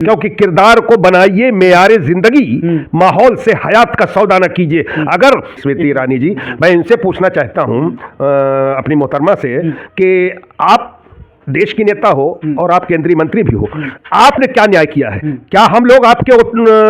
क्योंकि किरदार को बनाइए मेयारे जिंदगी, माहौल से हयात का सौदा न कीजिए। अगर स्मृति ईरानी जी, मैं इनसे पूछना चाहता हूं अपनी मोहतरमा से कि आप देश की नेता हो और आप केंद्रीय मंत्री भी हो, आपने क्या न्याय किया है? क्या हम लोग आपके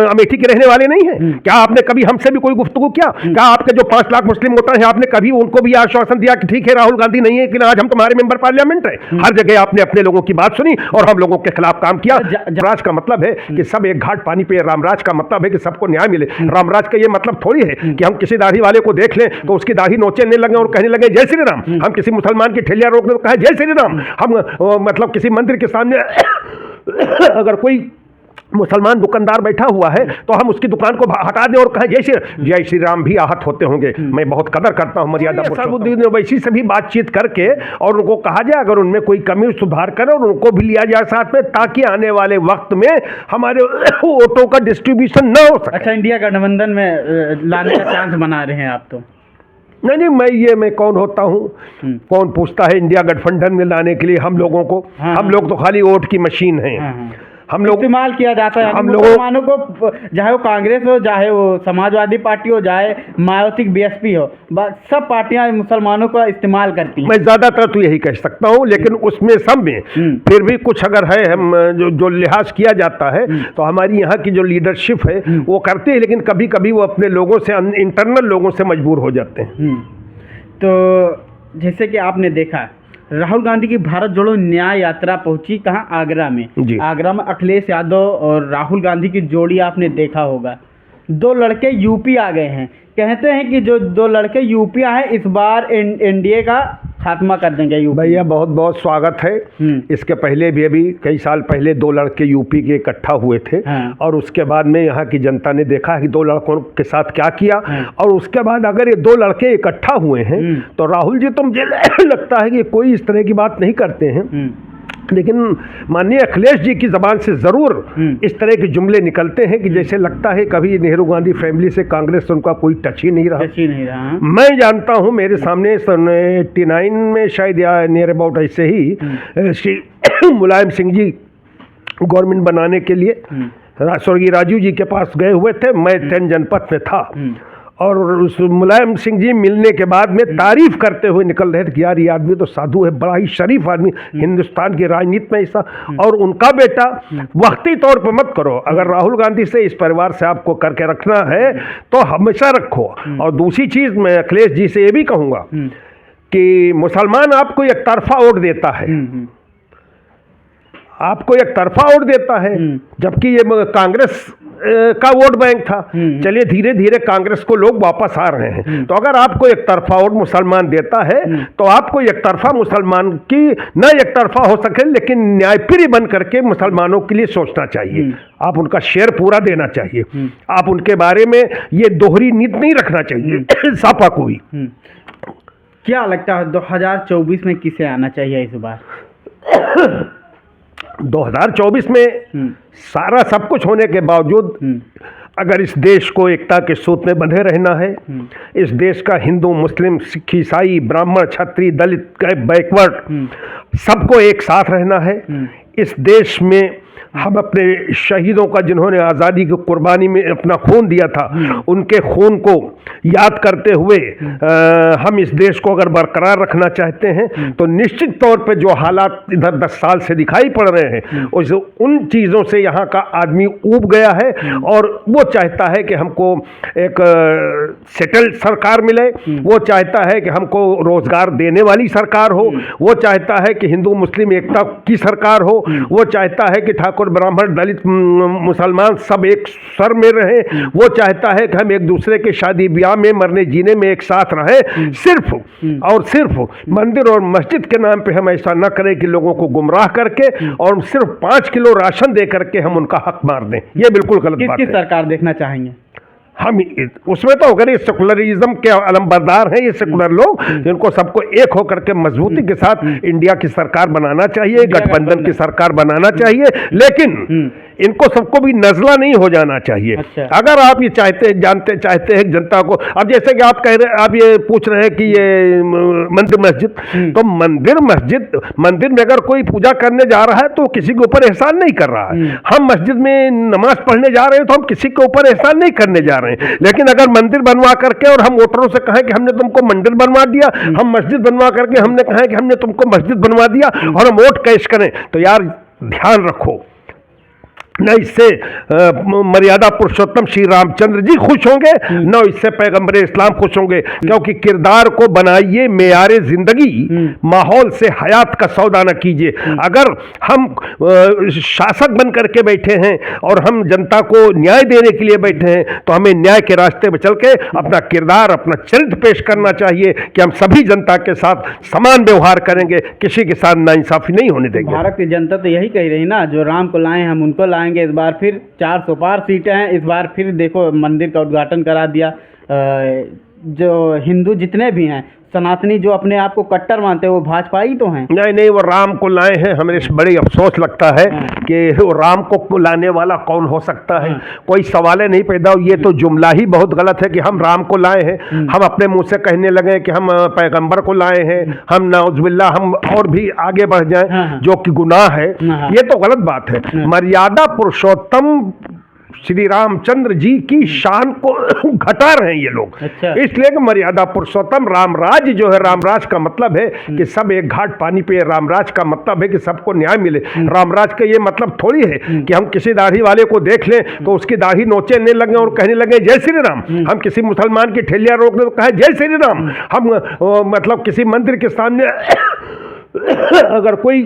अमेठी के रहने वाले नहीं हैं? क्या आपने कभी हमसे भी कोई गुफ्तगू किया? क्या आपके जो 5 लाख मुस्लिम वोटर हैं, आपने कभी उनको भी आश्वासन दिया कि ठीक है राहुल गांधी नहीं है लेकिन आज हम तुम्हारे मेंबर पार्लियामेंट है? हर जगह आपने अपने लोगों की बात सुनी और हम लोगों के खिलाफ काम किया। राज का मतलब है कि सब एक घाट पानी पे, रामराज का मतलब है कि सबको न्याय मिले। रामराज का ये मतलब थोड़ी है कि हम किसी दाढ़ी वाले को देख लें तो उसकी दाढ़ी नोचने लगे और कहने लगे जय श्री राम। हम किसी मुसलमान की ठेलिया रोकने को कहे जय श्री राम। हम मतलब किसी मंदिर के सामने अगर कोई मुसलमान दुकानदार बैठा हुआ है तो हम उसकी दुकान को हटा दें और कहें जय श्री राम भी आहत होते होंगे। मैं बहुत कदर करता हूं मर्यादा पुरुषोत्तम वैसी से भी बातचीत करके और उनको कहा जाए अगर उनमें कोई कमी सुधार करें और उनको भी लिया जाए साथ में, ताकि आने वाले वक्त में हमारे वोटों का डिस्ट्रीब्यूशन न हो सके। अच्छा, इंडिया गठबंधन में लाने का चांस बना रहे हैं आप? तो नहीं, मैं कौन होता हूँ? कौन पूछता है इंडिया गठबंधन में लाने के लिए हम लोगों को? हम लोग तो खाली वोट की मशीन हैं। हम लोग इस्तेमाल किया जाता है। हम मुसलमानों को, चाहे वो कांग्रेस हो, चाहे वो समाजवादी पार्टी हो, चाहे मायावती बीएसपी हो, सब पार्टियां मुसलमानों का इस्तेमाल करती हैं। मैं ज्यादातर तो यही कह सकता हूं, लेकिन उसमें सब में फिर भी कुछ अगर है हम जो लिहाज किया जाता है तो हमारी यहाँ की जो लीडरशिप है वो करती है, लेकिन कभी कभी वो अपने लोगों से, इंटरनल लोगों से मजबूर हो जाते हैं। तो जैसे कि आपने देखा राहुल गांधी की भारत जोड़ो न्याय यात्रा पहुंची कहाँ? आगरा में। आगरा में अखिलेश यादव और राहुल गांधी की जोड़ी आपने देखा होगा। 2 लड़के यूपी आ गए हैं। कहते हैं कि जो 2 लड़के यूपी आए इस बार एनडीए का खात्मा कर देंगे यूपी। भैया बहुत बहुत स्वागत है। इसके पहले भी अभी कई साल पहले 2 लड़के यूपी के इकट्ठा हुए थे। और उसके बाद में यहाँ की जनता ने देखा कि 2 लड़कों के साथ क्या किया। और उसके बाद अगर ये 2 लड़के इकट्ठा हुए हैं तो राहुल जी तो मुझे लगता है कि कोई इस तरह की बात नहीं करते हैं, लेकिन माननीय अखिलेश जी की ज़बान से ज़रूर इस तरह के जुमले निकलते हैं कि जैसे लगता है कभी नेहरू गांधी फैमिली से, कांग्रेस से उनका कोई टच ही नहीं रहा। मैं जानता हूं मेरे सामने सन 89 में शायद या नियर अबाउट ऐसे ही श्री मुलायम सिंह जी गवर्नमेंट बनाने के लिए स्वर्गीय राजीव जी के पास गए हुए थे। मैं 10 जनपथ में था और उस मुलायम सिंह जी मिलने के बाद में तारीफ करते हुए निकल रहे थे कि यार ये आदमी तो साधु है, बड़ा ही शरीफ आदमी, हिंदुस्तान की राजनीति में ऐसा। और उनका बेटा वक्ती तौर पर मत करो, अगर राहुल गांधी से, इस परिवार से आपको करके रखना है तो हमेशा रखो। और दूसरी चीज़ मैं अखिलेश जी से ये भी कहूँगा कि मुसलमान आपको एक तरफा वोट देता है, आपको एक तरफा वोट देता है, जबकि ये कांग्रेस का वोट बैंक था। चलिए धीरे धीरे कांग्रेस को लोग वापस आ रहे हैं। तो अगर आपको एक तरफा वोट मुसलमान देता है तो आपको एक तरफा मुसलमान की न एक तरफा हो सके लेकिन न्यायप्रिय बन करके मुसलमानों के लिए सोचना चाहिए। आप उनका शेयर पूरा देना चाहिए। आप उनके बारे में ये दोहरी नीति नहीं रखना चाहिए सापा कोई। क्या लगता है 2024 में किसे आना चाहिए इस बार? 2024 में सारा सब कुछ होने के बावजूद अगर इस देश को एकता के सूत्र में बंधे रहना है, इस देश का हिंदू, मुस्लिम, सिख, ईसाई, ब्राह्मण, क्षत्रिय, दलित, बैकवर्ड सबको एक साथ रहना है, इस देश में हम अपने शहीदों का जिन्होंने आज़ादी की कुर्बानी में अपना खून दिया था, उनके खून को याद करते हुए हम इस देश को अगर बरकरार रखना चाहते हैं तो निश्चित तौर पे जो हालात इधर 10 साल से दिखाई पड़ रहे हैं उन चीज़ों से यहाँ का आदमी ऊब गया है और वो चाहता है कि हमको एक सेटल्ड सरकार मिले, वो चाहता है कि हमको रोजगार देने वाली सरकार हो, वो चाहता है कि हिंदू मुस्लिम एकता की सरकार हो, वो चाहता है कि ठाकुर ब्राह्मण दलित मुसलमान सब एक स्वर में रहे, वो चाहता है कि हम एक दूसरे के शादी ब्याह में, मरने जीने में एक साथ रहें। सिर्फ और सिर्फ मंदिर और मस्जिद के नाम पे हम ऐसा न करें कि लोगों को गुमराह करके और सिर्फ 5 किलो राशन दे करके हम उनका हक मार दें। ये बिल्कुल गलत बात है। किसकी सरकार देखना चाहेंगे? हम उसमें तो अगर ये सेकुलरिज्म के अलमबरदार हैं ये सेकुलर लोग, जिनको सबको एक होकर के मजबूती के साथ इंडिया की सरकार बनाना चाहिए, गठबंधन की सरकार बनाना चाहिए, लेकिन इनको सबको भी नजला नहीं हो जाना चाहिए। अच्छा। अगर आप ये चाहते हैं जनता को, अब जैसे कि आप कह रहे, आप ये पूछ रहे हैं कि ये मंदिर मस्जिद, तो मंदिर में अगर कोई पूजा करने जा रहा है तो किसी के ऊपर एहसान नहीं कर रहा है। हम मस्जिद में नमाज पढ़ने जा रहे हैं तो हम किसी के ऊपर एहसान नहीं करने जा रहे हैं। लेकिन अगर मंदिर बनवा करके और हम वोटरों से कहें कि हमने तुमको मंदिर बनवा दिया, हम मस्जिद बनवा करके हमने कहा कि हमने तुमको मस्जिद बनवा दिया और हम वोट कैश करें, तो यार ध्यान रखो, न इससे मर्यादा पुरुषोत्तम श्री रामचंद्र जी खुश होंगे, न इससे पैगंबर इस्लाम खुश होंगे। क्योंकि किरदार को बनाइए मेयारे जिंदगी, माहौल से हयात का सौदा न कीजिए। अगर हम शासक बन करके बैठे हैं और हम जनता को न्याय देने के लिए बैठे हैं, तो हमें न्याय के रास्ते पर चल के अपना किरदार, अपना चरित्र पेश करना चाहिए कि हम सभी जनता के साथ समान व्यवहार करेंगे, किसी के साथ नाइंसाफी नहीं होने देंगे। भारत की जनता तो यही कह रही ना, जो राम को लाए हम उनको लाएंगे। इस बार फिर 400 पार सीटें हैं, इस बार फिर देखो मंदिर का उद्घाटन करा दिया। जो हिंदू जितने भी हैं, सनातनी जो अपने आप को कट्टर मानते हैं, वो भाजपा ही तो हैं। नहीं, वो राम को लाए हैं। हमें बड़ी अफसोस लगता है कि वो राम को लाने वाला कौन हो सकता है। कोई सवाल नहीं पैदा। ये तो जुमला ही बहुत गलत है कि हम राम को लाए हैं। हम अपने मुंह से कहने लगे कि हम पैगंबर को लाए हैं, हम नाउजुबिल्लाह हम और भी आगे बढ़ जाएं, जो कि गुनाह है। ये तो गलत बात है। मर्यादा पुरुषोत्तम श्री रामचंद्र जी की शान को घटा रहे हैं ये लोग। अच्छा। इसलिए कि मर्यादा पुरुषोत्तम रामराज जो है, रामराज का मतलब है कि सब एक घाट पानी पे। रामराज का मतलब है कि सबको न्याय मिले। रामराज का ये मतलब थोड़ी है कि हम किसी दाढ़ी वाले को देख लें तो उसकी दाढ़ी नोचने लगे और कहने लगे जय श्री राम। हम किसी मुसलमान की ठेलिया रोक दें तो कहे जय श्री राम। हम मतलब किसी मंदिर के सामने अगर कोई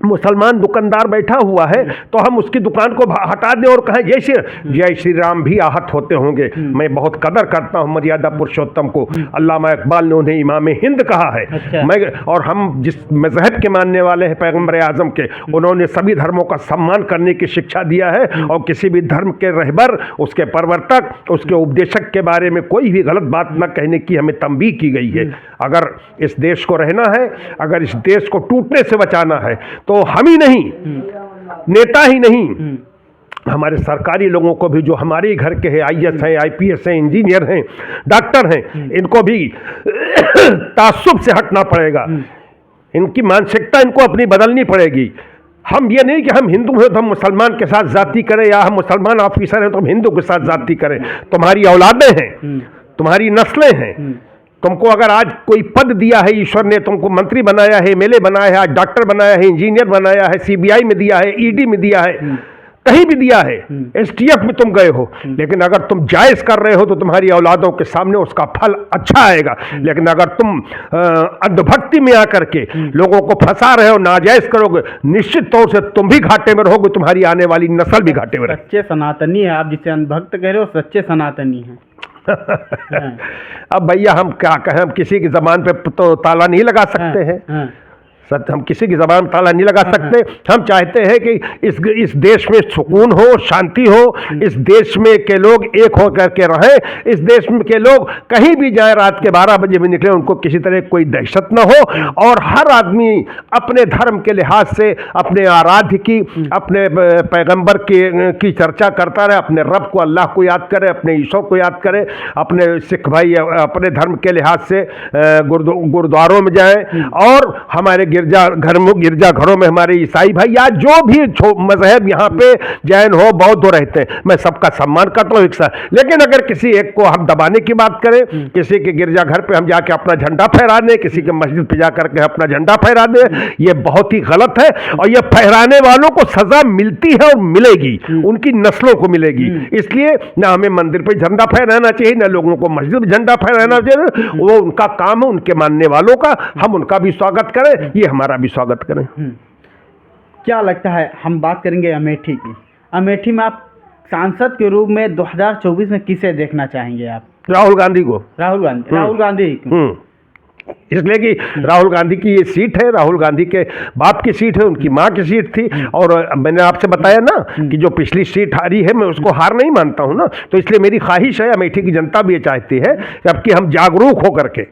मुसलमान दुकानदार बैठा हुआ है तो हम उसकी दुकान को हटा दें और कहें जय श्री राम भी आहत होते होंगे। मैं बहुत कदर करता हूं मर्यादा पुरुषोत्तम को। अल्लामा इकबाल ने उन्हें इमाम हिंद कहा है। अच्छा। मैं और हम जिस मजहब के मानने वाले हैं पैगंबर आजम के, उन्होंने सभी धर्मों का सम्मान करने की शिक्षा दिया है और किसी भी धर्म के रहबर, उसके प्रवर्तक, उसके उपदेशक के बारे में कोई भी गलत बात न कहने की हमें तंबीह की गई है। अगर इस देश को रहना है, अगर इस देश को टूटने से बचाना है, तो हम ही नहीं, नेता ही नहीं, हमारे सरकारी लोगों को भी, जो हमारे घर के हैं, IAS हैं, IPS हैं, इंजीनियर हैं, डॉक्टर हैं, इनको भी तासुब से हटना पड़ेगा। इनकी मानसिकता इनको अपनी बदलनी पड़ेगी। हम ये नहीं कि हम हिंदू हैं तो हम मुसलमान के साथ जाति करें, या हम मुसलमान ऑफिसर हैं तो हम हिंदू के साथ जाति करें। तुम्हारी औलादें हैं, तुम्हारी नस्लें हैं। तुमको अगर आज कोई पद दिया है ईश्वर ने, तुमको मंत्री बनाया है, MLA बनाया है, आज डॉक्टर बनाया है, इंजीनियर बनाया है, CBI में दिया है, ED में दिया है, कहीं भी दिया है, STF में तुम गए हो, लेकिन अगर तुम जायज कर रहे हो तो तुम्हारी औलादों के सामने उसका फल अच्छा आएगा। लेकिन अगर तुम अंधभक्ति में आकर के लोगों को फंसा रहे हो, नाजायज करोगे, निश्चित तौर से तुम भी घाटे में रहोगे, तुम्हारी आने वाली नस्ल भी घाटे में रहेगी। सच्चे सनातनी है आप, जिसे अंधभक्त कह रहे हो, सच्चे सनातनी हैं। अब भैया हम क्या कहें, हम किसी की जबान पे तो ताला नहीं लगा सकते हैं। हम किसी की जबान ताला नहीं लगा सकते। हम चाहते हैं कि इस देश में सुकून हो, शांति हो, इस देश में के लोग एक होकर के रहें, इस देश में के लोग कहीं भी जाए, रात के 12 बजे भी निकले, उनको किसी तरह कोई दहशत न हो, और हर आदमी अपने धर्म के लिहाज से अपने आराध्य की, अपने पैगंबर की चर्चा करता रहे, अपने रब को, अल्लाह को याद करे, अपने ईश्वर को याद करे, अपने सिख भाई अपने धर्म के लिहाज से गुरुद्वारों में जाएं, और हमारे गिरजा घरों में हमारे ईसाई भाई या जो भी मजहब यहाँ पे जैन हो, बौद्ध हो रहते हैं, मैं सबका सम्मान करता हूँ एक साथ। लेकिन अगर किसी एक को हम दबाने की बात करें, किसी के गिरजा घर पे हम जाके अपना झंडा फहरा दें, किसी के मस्जिद पे जाकर के अपना झंडा फहरा दें, ये बहुत ही गलत है। और ये फहराने वालों को सजा मिलती है और मिलेगी, उनकी नस्लों को मिलेगी। इसलिए ना हमें मंदिर पे झंडा फहराना चाहिए, ना लोगों को मस्जिद में झंडा फहराना चाहिए। वो उनका काम है, उनके मानने वालों का, हम उनका भी स्वागत करें, ये हमारा भी स्वागत करें। क्या लगता है, हम बात करेंगे अमेठी की। अमेठी में आप सांसद के रूप में 2024 में किसे देखना चाहेंगे आप? राहुल गांधी को। राहुल गांधी। इसलिए कि राहुल गांधी की ये सीट है, राहुल गांधी के बाप की सीट है, उनकी माँ की सीट थी। और मैंने आपसे बताया ना कि जो पिछली सीट हारी है मैं उसको हार नहीं मानता हूं ना, तो इसलिए मेरी ख्वाहिश है, अमेठी की जनता भी ये चाहती है कि अब कि हम जागरूक होकर के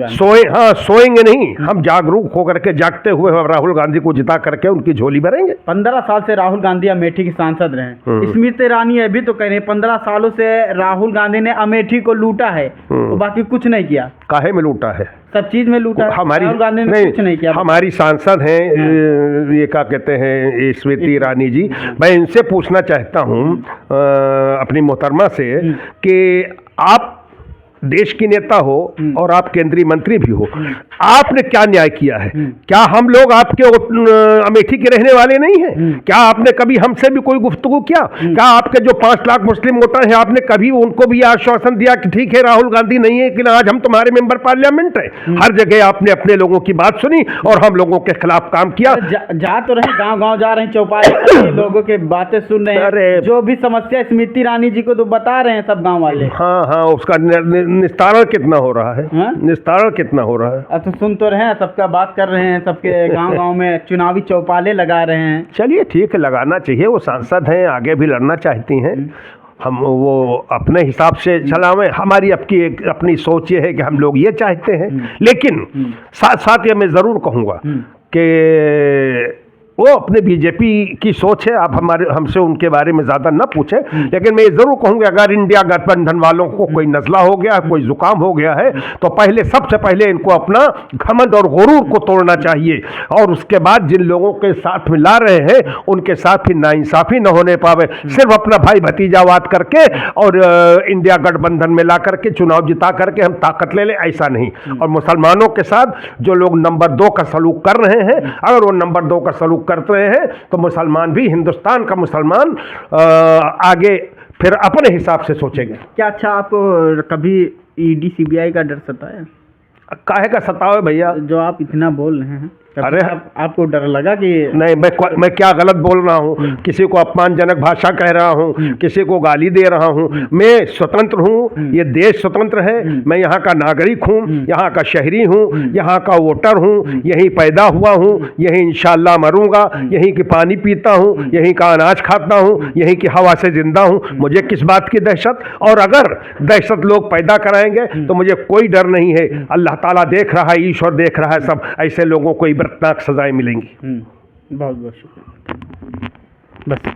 सोएंगे नहीं, हम जागरूक होकर के जागते हुए राहुल गांधी को जिता करके उनकी झोली भरेंगे। 15 साल से राहुल गांधी अमेठी की सांसद रहे। स्मृति ईरानी अभी तो कह रहे हैं 15 सालों से राहुल गांधी ने अमेठी को लूटा है, तो बाकी कुछ नहीं किया। काहे में लूटा है? सब चीज में लूटा है। हमारी राहुल गांधी ने कुछ नहीं किया। हमारी सांसद हैं ये क्या कहते हैं स्मृति ईरानी जी, मैं इनसे पूछना चाहता हूं अपनी मोहतरमा से कि आप देश की नेता हो और आप केंद्रीय मंत्री भी हो, आपने क्या न्याय किया है? क्या हम लोग आपके अमेठी के रहने वाले नहीं हैं? क्या आपने कभी हमसे भी कोई गुफ्तगू किया? क्या आपके जो 5 लाख मुस्लिम वोटर हैं, आपने कभी उनको भी आश्वासन दिया कि ठीक है राहुल गांधी नहीं है लेकिन आज हम तुम्हारे मेंबर पार्लियामेंट हैं? हर जगह आपने अपने लोगों की बात सुनी और हम लोगों के खिलाफ काम किया। जा तो रहे, गाँव जा रहे हैं, चौपाल लोगों के बातें सुन रहे हैं, जो भी समस्या स्मृति ईरानी जी को तो बता रहे हैं सब गाँव वाले। हाँ, उसका निस्तारण कितना हो रहा है? निस्तारण कितना हो रहा है? अब तो सुन तो रहे हैं, सबका बात कर रहे हैं, सबके गांव में चुनावी चौपाले लगा रहे हैं। चलिए ठीक है, लगाना चाहिए, वो सांसद हैं, आगे भी लड़ना चाहती हैं, हम वो अपने हिसाब से चलावें। हमारी अपनी सोच ये है कि हम लोग ये चाहते हैं, लेकिन साथ साथ ये मैं ज़रूर कहूँगा कि वो अपने बीजेपी की सोच है, आप हमसे उनके बारे में ज़्यादा न पूछें, लेकिन मैं ये ज़रूर कहूँगा अगर इंडिया गठबंधन वालों को कोई नज़ला हो गया, कोई जुकाम हो गया है, तो सबसे पहले इनको अपना घमंड और गुरूर को तोड़ना चाहिए, और उसके बाद जिन लोगों के साथ मिला रहे हैं उनके साथ भी नाइंसाफ़ी न होने पावे। सिर्फ अपना भाई भतीजावाद करके और इंडिया गठबंधन में ला करके चुनाव जिता करके हम ताकत ले लें, ऐसा नहीं। और मुसलमानों के साथ जो लोग नंबर 2 का सलूक कर रहे हैं, अगर वो नंबर 2 का सलूक करते रहे हैं तो मुसलमान भी, हिंदुस्तान का मुसलमान आगे फिर अपने हिसाब से सोचेंगे। क्या अच्छा आपको कभी ईडी सीबीआई का डर सताया? काहे का सतावे भैया? जो आप इतना बोल रहे हैं, अरे आपको डर लगा कि नहीं, मैं क्या गलत बोल रहा हूँ? किसी को अपमानजनक भाषा कह रहा हूँ, किसी को गाली दे रहा हूँ? मैं स्वतंत्र हूँ, ये देश स्वतंत्र है, मैं यहाँ का नागरिक हूँ, यहाँ का शहरी हूँ, यहाँ का वोटर हूँ, यहीं पैदा हुआ हूँ, यहीं इंशाल्लाह मरूंगा, यहीं की पानी पीता हूँ, यहीं का अनाज खाता हूँ, यहीं की हवा से जिंदा हूँ। मुझे किस बात की दहशत? और अगर दहशत लोग पैदा कराएंगे तो मुझे कोई डर नहीं है। अल्लाह ताला देख रहा है, ईश्वर देख रहा है, सब ऐसे लोगों को इबरतनाक सजाएं मिलेंगी। बहुत बहुत शुक्रिया। बस।